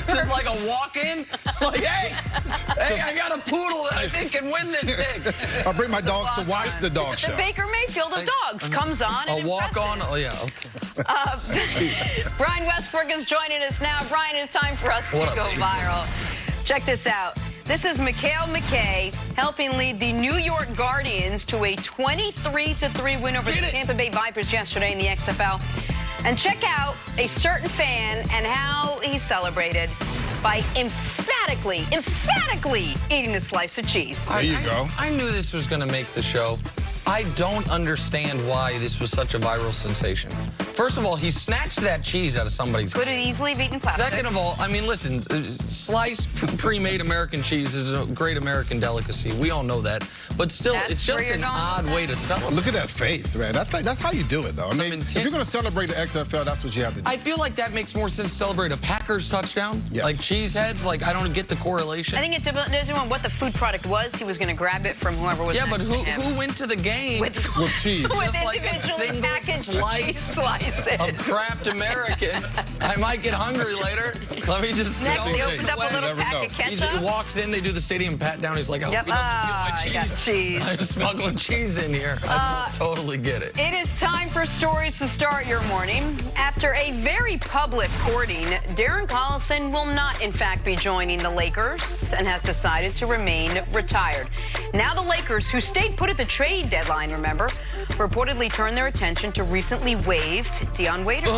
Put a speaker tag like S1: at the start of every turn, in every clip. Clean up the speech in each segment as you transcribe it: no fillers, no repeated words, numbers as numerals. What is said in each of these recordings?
S1: Just like a walk-in. Like, hey, I got a poodle that I think can win this thing.
S2: I'll bring my dogs to watch the dog show.
S3: The Baker Mayfield of dogs comes on.
S1: A walk-on? Oh, yeah, okay.
S3: Brian Westbrook is joining us now. Brian, it's time for us to go viral. Check this out. This is Mikhail McKay helping lead the New York Guardians to a 23-3 win over the Tampa Bay Vipers yesterday in the XFL. And check out a certain fan and how he celebrated by emphatically eating a slice of cheese.
S2: There you go.
S1: I knew this was going to make the show. I don't understand why this was such a viral sensation. First of all, he snatched that cheese out of somebody's hand.
S3: Could have easily beaten plastic.
S1: Second of all, I mean, listen, sliced pre-made American cheese is a great American delicacy. We all know that. But still, it's just an odd way to celebrate.
S2: Look at that face, man. That's how you do it, though. I mean, if you're going to celebrate the XFL, that's what you have to do.
S1: I feel like that makes more sense to celebrate a Packers touchdown.
S2: Yes.
S1: Like cheeseheads. Like, I don't get the correlation.
S3: I think it depends on what the food product was. He was going to grab it from whoever was next to him.
S1: Yeah, but who went to the game
S2: with cheese?
S3: With
S1: just like a single
S3: slices
S1: of Kraft American. I might get hungry later. Let me just
S3: next, he opens up a little pack of ketchup.
S1: He walks in, they do the stadium pat down. He's like, oh, he doesn't feel my cheese.
S3: I got cheese.
S1: I'm smuggling cheese in here. I totally get it.
S3: It is time for stories to start your morning. After a very public courting, Darren Collison will not, in fact, be joining the Lakers and has decided to remain retired. Now the Lakers, who stayed put at the trade deadline, remember, reportedly turned their attention to recently waived Dion Waiters.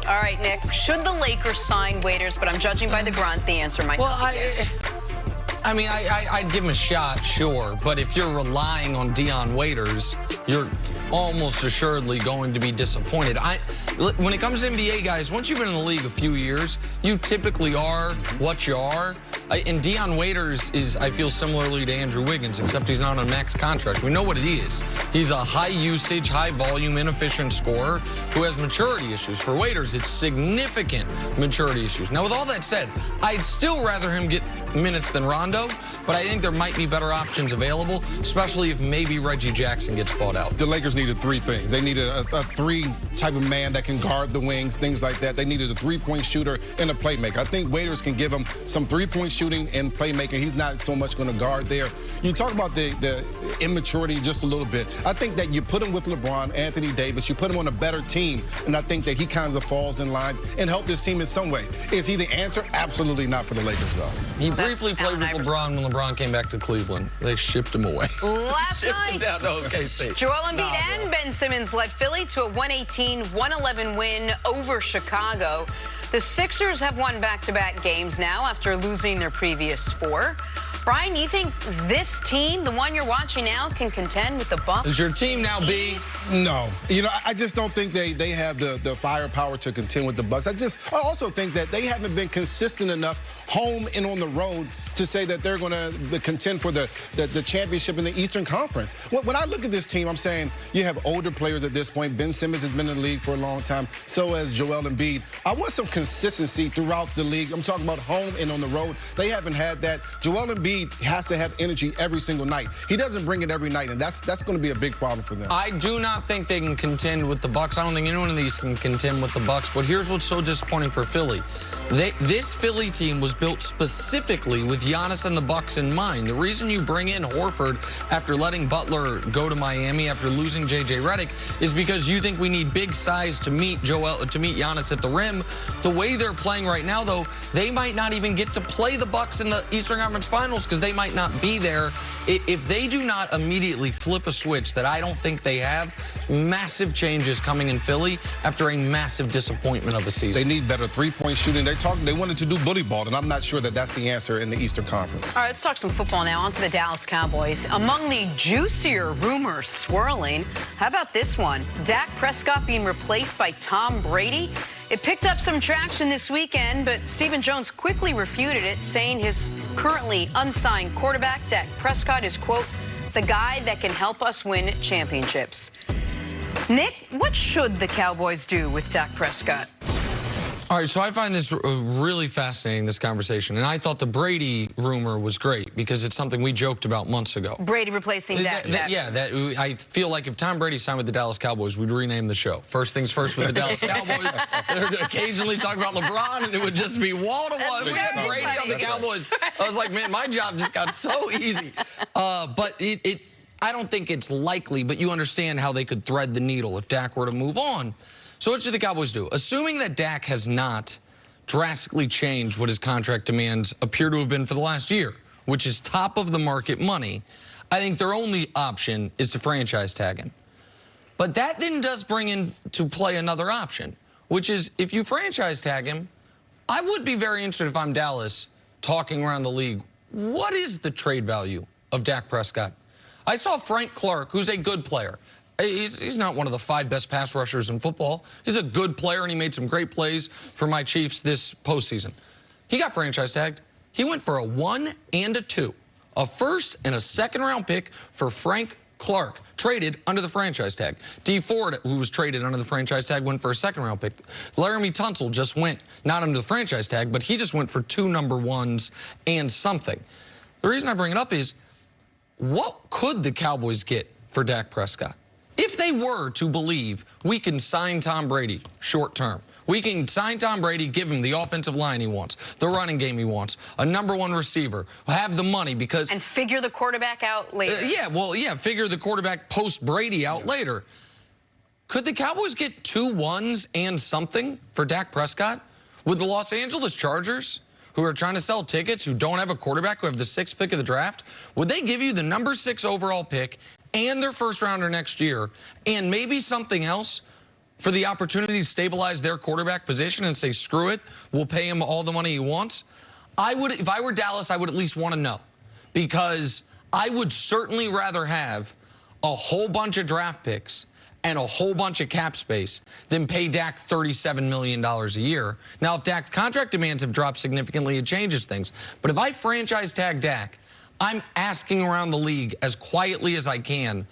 S3: All right, Nick, should the Lakers sign Waiters? But I'm judging by the grunt, the answer might not be yes.
S1: I mean, I'd give him a shot, sure. But if you're relying on Dion Waiters, you're almost assuredly going to be disappointed. When it comes to NBA guys, once you've been in the league a few years, you typically are what you are. And Dion Waiters is, I feel, similarly to Andrew Wiggins, except he's not on a max contract. We know what he is. He's a high-usage, high-volume, inefficient scorer who has maturity issues. For Waiters, it's significant maturity issues. Now, with all that said, I'd still rather him get minutes than Rondo, but I think there might be better options available, especially if maybe Reggie Jackson gets bought out.
S2: The Lakers needed three things. They needed a three type of man that can guard the wings, things like that. They needed a three-point shooter and a playmaker. I think Waiters can give them some three-point shooting and playmaking. He's not so much going to guard there. You talk about the immaturity just a little bit. I think that you put him with LeBron, Anthony Davis, you put him on a better team, and I think that he kind of falls in lines and help this team in some way. Is he the answer? Absolutely not for the Lakers, though.
S1: He briefly played with LeBron when LeBron came back to Cleveland. They shipped him away.
S3: Last night,
S1: him down to OKC.
S3: Joel Embiid and Ben Simmons led Philly to a 118-111 win over Chicago. The Sixers have won back-to-back games now after losing their previous four. Brian, you think this team, the one you're watching now, can contend with the Bucks?
S1: Is your team now B?
S2: No. You know, I just don't think they have the firepower to contend with the Bucks. I also think that they haven't been consistent enough home and on the road to say that they're going to contend for the championship in the Eastern Conference. When I look at this team, I'm saying you have older players at this point. Ben Simmons has been in the league for a long time. So has Joel Embiid. I want some consistency throughout the league. I'm talking about home and on the road. They haven't had that. Joel Embiid has to have energy every single night. He doesn't bring it every night, and that's going to be a big problem for them.
S1: I do not think they can contend with the Bucks. I don't think any one of these can contend with the Bucks. But here's what's so disappointing for Philly. This Philly team was built specifically with Giannis and the Bucks in mind. The reason you bring in Horford after letting Butler go to Miami after losing J.J. Redick is because you think we need big size to meet Giannis at the rim. The way they're playing right now, though, they might not even get to play the Bucks in the Eastern Conference Finals because they might not be there. If they do not immediately flip a switch that I don't think they have, massive changes coming in Philly after a massive disappointment of a season.
S2: They need better three-point shooting. They wanted to do bully ball, and I'm not sure that that's the answer in the Eastern Conference.
S3: All right, let's talk some football now. On to the Dallas Cowboys. Among the juicier rumors swirling, how about this one? Dak Prescott being replaced by Tom Brady. It picked up some traction this weekend, but Stephen Jones quickly refuted it, saying his currently unsigned quarterback, Dak Prescott, is, quote, the guy that can help us win championships. Nick, what should the Cowboys do with Dak Prescott?
S1: All right, so I find this really fascinating, this conversation. And I thought the Brady rumor was great because it's something we joked about months ago.
S3: Brady replacing Dak.
S1: I feel like if Tom Brady signed with the Dallas Cowboys, we'd rename the show First Things First with the Dallas Cowboys. They'd occasionally talk about LeBron, and it would just be wall to wall. We had Brady on the Cowboys. I was like, man, my job just got so easy. But I don't think it's likely, but you understand how they could thread the needle if Dak were to move on. So what should the Cowboys do? Assuming that Dak has not drastically changed what his contract demands appear to have been for the last year, which is top of the market money, I think their only option is to franchise tag him. But that then does bring into play another option, which is if you franchise tag him, I would be very interested if I'm Dallas talking around the league. What is the trade value of Dak Prescott? I saw Frank Clark, who's a good player. He's not one of the 5 best pass rushers in football. He's a good player, and he made some great plays for my Chiefs this postseason. He got franchise tagged. He went for a 1 and a 2, a first and a second-round pick for Frank Clark, traded under the franchise tag. Dee Ford, who was traded under the franchise tag, went for a second-round pick. Laramie Tunsil just went, not under the franchise tag, but he just went for 2 number 1s and something. The reason I bring it up is, what could the Cowboys get for Dak Prescott? If they were to believe we can sign Tom Brady short term, we can sign Tom Brady, give him the offensive line he wants, the running game he wants, a number 1 receiver, have the money because...
S3: And figure the quarterback out later.
S1: Figure the quarterback post-Brady out later. Could the Cowboys get 2 1s and something for Dak Prescott? Would the Los Angeles Chargers, who are trying to sell tickets, who don't have a quarterback, who have the 6th pick of the draft, would they give you the number 6 overall pick and their first rounder next year, and maybe something else for the opportunity to stabilize their quarterback position and say, screw it, we'll pay him all the money he wants? If I were Dallas, I would at least want to know, because I would certainly rather have a whole bunch of draft picks and a whole bunch of cap space than pay Dak $37 million a year. Now, if Dak's contract demands have dropped significantly, it changes things. But if I franchise tag Dak, I'm asking around the league as quietly as I can,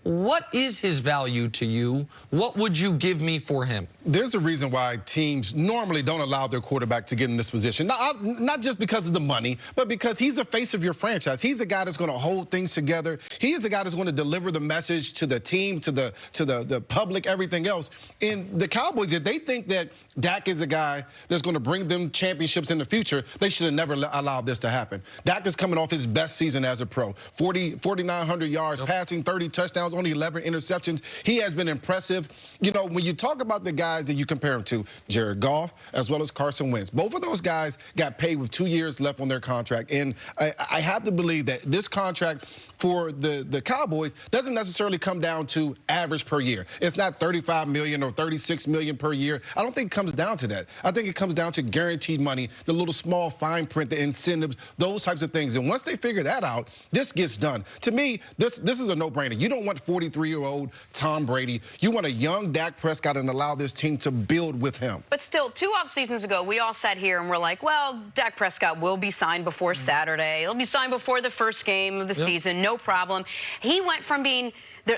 S1: what is his value to you? What would you give me for him?
S2: There's a reason why teams normally don't allow their quarterback to get in this position. Not just because of the money, but because he's the face of your franchise. He's the guy that's going to hold things together. He is the guy that's going to deliver the message to the team, to the public, everything else. And the Cowboys, if they think that Dak is a guy that's going to bring them championships in the future, they should have never allowed this to happen. Dak is coming off his best season as a pro. 4,900 yards, passing, 30 touchdowns, only 11 interceptions. He has been impressive. You know, when you talk about the guys that you compare him to, Jared Goff, as well as Carson Wentz, both of those guys got paid with 2 years left on their contract. And I have to believe that this contract for the Cowboys doesn't necessarily come down to average per year. It's not $35 million or $36 million per year. I don't think it comes down to that. I think it comes down to guaranteed money, the little small fine print, the incentives, those types of things. And once they figure that out, this gets done. To me, this is a no-brainer. You don't want 43-year-old Tom Brady. You want a young Dak Prescott and allow this team to build with him.
S3: But still, 2 off seasons ago, we all sat here and we're like, well, Dak Prescott will be signed before Saturday. He'll be signed before the first game of the season. No problem. He went from being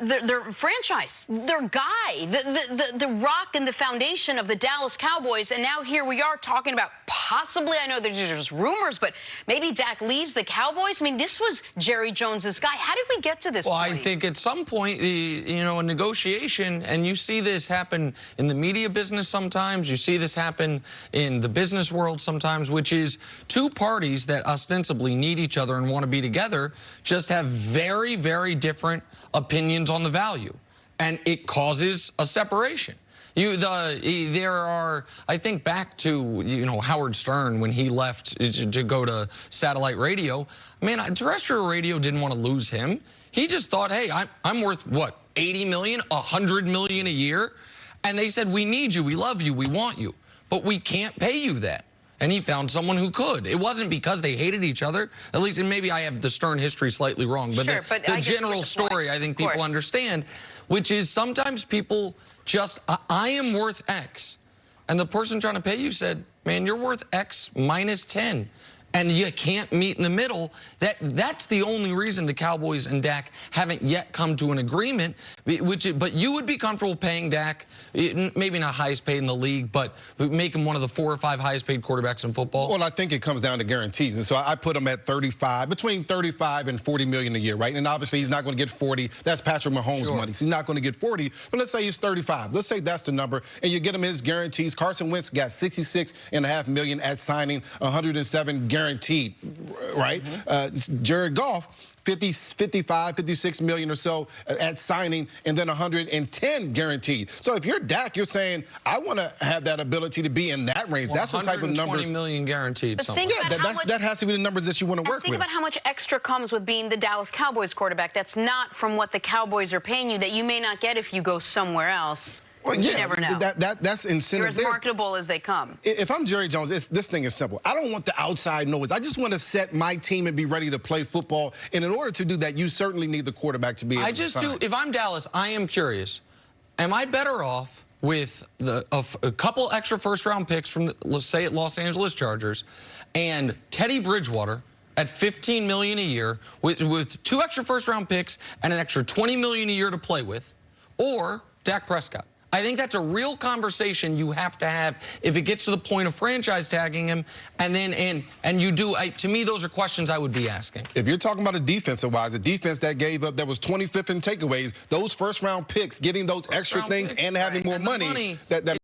S3: their franchise, their guy, the rock and the foundation of the Dallas Cowboys, and now here we are talking about possibly, I know there's just rumors, but maybe Dak leaves the Cowboys. I mean, this was Jerry Jones's guy. How did we get to this point?
S1: Well, I think at some point, you know, a negotiation, and you see this happen in the media business sometimes, you see this happen in the business world sometimes, which is 2 parties that ostensibly need each other and want to be together just have very, very different opinions on the value, and it causes a separation. There are, I think back to, you know, Howard Stern when he left to go to satellite radio. Man, terrestrial radio didn't want to lose him. He just thought, hey, I'm worth, what, 80 million, 100 million a year? And they said, we need you, we love you, we want you, but we can't pay you that. And he found someone who could. It wasn't because they hated each other, at least, and maybe I have the Stern history slightly wrong, but
S3: sure,
S1: the general story I think people understand, which is sometimes people just, I am worth X. And the person trying to pay you said, man, you're worth X minus 10. and you can't meet in the middle, that's the only reason the Cowboys and Dak haven't yet come to an agreement. But you would be comfortable paying Dak, maybe not highest paid in the league, but make him one of the 4 or 5 highest paid quarterbacks in football?
S2: Well, I think it comes down to guarantees, and so I put him at 35, between 35 and 40 million a year, right? And obviously he's not going to get 40. That's Patrick Mahomes' money. So he's not going to get 40. But let's say he's 35. Let's say that's the number, and you get him his guarantees. Carson Wentz got $66.5 million at signing, 107 guaranteed, right? Jared Goff, 55, 56 million or so at signing, and then 110 guaranteed. So if you're Dak, you're saying, I want to have that ability to be in that range.
S1: Well,
S2: that's the type of numbers.
S1: 120 million guaranteed.
S3: But think about
S2: that has to be the numbers that you want to work
S3: think
S2: with.
S3: about how much extra comes with being the Dallas Cowboys quarterback. That's not from what the Cowboys are paying you that you may not get if you go somewhere else.
S2: Well,
S3: you
S2: yeah,
S3: never know.
S2: That's incentive.
S3: You're as marketable as they come.
S2: If I'm Jerry Jones, this thing is simple. I don't want the outside noise. I just want to set my team and be ready to play football. And in order to do that, you certainly need the quarterback to be able to sign.
S1: If I'm Dallas, I am curious. Am I better off with a couple extra first-round picks from, let's say, Los Angeles Chargers, and Teddy Bridgewater at $15 million a year with 2 extra first-round picks and an extra $20 million a year to play with, or Dak Prescott? I think that's a real conversation you have to have if it gets to the point of franchise tagging him, and you do. To me, those are questions I would be asking.
S2: If you're talking about a defensive-wise, a defense that gave up, that was 25th in takeaways, those first-round picks, getting those extra things and having more money, that